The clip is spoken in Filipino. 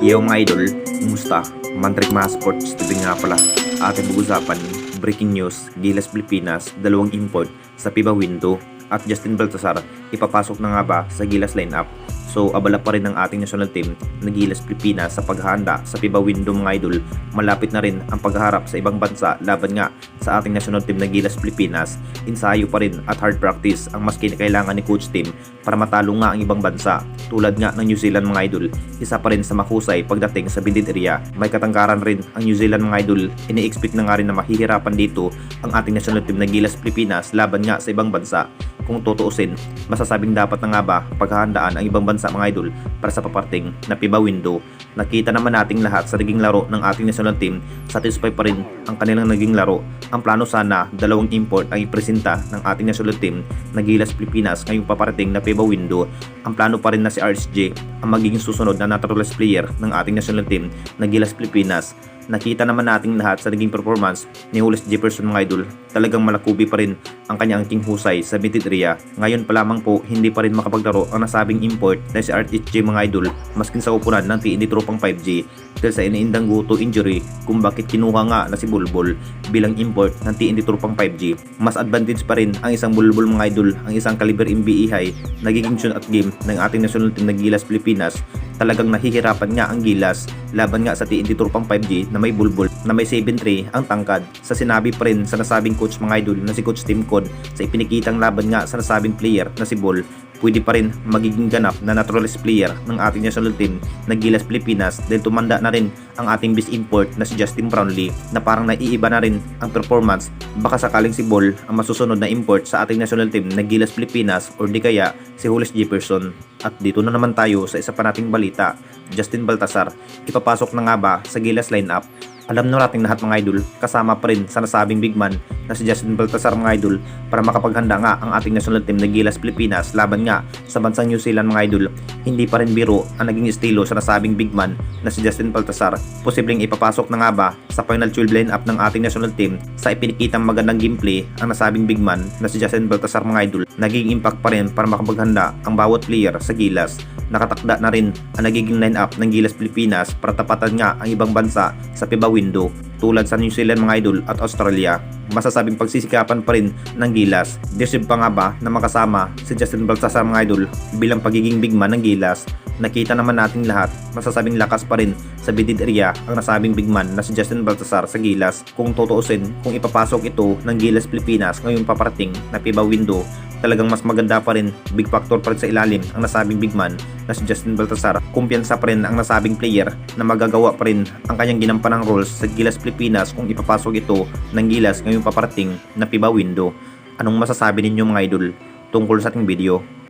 Yo mga idol, kumusta? Mantric mga sports TV nga pala. Ating pag-usapan, breaking news, Gilas Pilipinas, dalawang import sa FIBA window at Justin Baltasar ipapasok na nga ba sa Gilas lineup. So abala pa rin ang ating national team na Gilas Pilipinas sa paghahanda sa FIBA window mga idol. Malapit na rin ang pagharap sa ibang bansa laban nga sa ating national team na Gilas Pilipinas. Ensayo pa rin at hard practice ang mas kinakailangan ni coach team para matalo nga ang ibang bansa. Tulad nga ng New Zealand mga idol, isa pa rin sa mahusay pagdating sa bindid area. May katangkaran rin ang New Zealand mga idol. Ini-expect na nga rin na mahihirapan dito ang ating national team na Gilas Pilipinas laban nga sa ibang bansa. Kung tutuusin, masasabing dapat na nga ba paghahandaan ang ibang bansa mga idol para sa paparting na FIBA window. Nakita naman nating lahat sa naging laro ng ating national team, satisfied pa rin ang kanilang naging laro. Ang plano sana, dalawang import ang ipresenta ng ating national team na Gilas Pilipinas ngayong paparting na FIBA window. Ang plano pa rin na si RSJ ang magiging susunod na naturalized player ng ating national team na Gilas Pilipinas. Nakita naman nating lahat sa naging performance ni Hollis Jefferson mga idol. Talagang malakubi pa rin ang kanyang king husay sa mid area. Ngayon pa lamang po hindi pa rin makapaglaro ang nasabing import na si RSJ mga idol maskin sa upunan ng TNT tropang 5G dahil sa iniindang guto injury kung bakit kinuha nga na si Bulbul bilang import ng TNT tropang 5G. Mas advantage pa rin ang isang Bulbul mga idol, ang isang caliber NBA high nagiging tune at game ng ating national team na Gilas Pilipinas. Talagang nahihirapan nga ang Gilas laban nga sa TNT tropang 5G na may Bulbul na may 7'3 ang tangkad. Sa sinabi pa rin sa nasabing coach mga idol na si Coach Tim Cod sa ipinikitang laban nga sa nasabing player na si Bol, pwede pa rin magiging ganap na naturalized player ng ating national team na Gilas Pilipinas dahil tumanda na rin ang ating best import na si Justin Brownlee na parang naiiba na rin ang performance. Baka sakaling si Bol ang masusunod na import sa ating national team na Gilas Pilipinas or di kaya si Hollis Jefferson. At dito na naman tayo sa isa pa nating balita, Justin Baltasar ipapasok na nga ba sa Gilas lineup? Alam na natin lahat mga idol, kasama pa rin sa nasabing big man na si Justin Baltasar mga idol para makapaghanda nga ang ating national team na Gilas Pilipinas laban nga sa bansang New Zealand mga idol. Hindi pa rin biro ang naging estilo sa nasabing big man na si Justin Baltasar. Posibleng ipapasok na nga ba sa final 12 lineup ng ating national team sa ipinikitang magandang gameplay ang nasabing big man na si Justin Baltasar mga idol. Naging impact pa rin para makapaghanda ang bawat player sa Gilas. Nakatakda na rin ang nagiging lineup ng Gilas Pilipinas para tapatan nga ang ibang bansa sa FIBA window tulad sa New Zealand mga idol at Australia. Masasabing pagsisikapan pa rin ng Gilas. Deserve pa nga ba na makasama si Justin Baltasar mga idol bilang pagiging big man ng Gilas? Nakita naman natin lahat, masasabing lakas pa rin sa bidid area ang nasabing big man na si Justin Baltasar sa Gilas. Kung tutuusin, kung ipapasok ito ng Gilas Pilipinas ngayong paparating na FIBA window, talagang mas maganda pa rin, big factor pa rin sa ilalim ang nasabing big man na si Justin Baltasar. Kumpiyansa pa rin ang nasabing player na magagawa pa rin ang kanyang ginampanang roles sa Gilas Pilipinas kung ipapasok ito ng Gilas ngayong paparating na FIBA window. Anong masasabi ninyo mga idol tungkol sa ating video?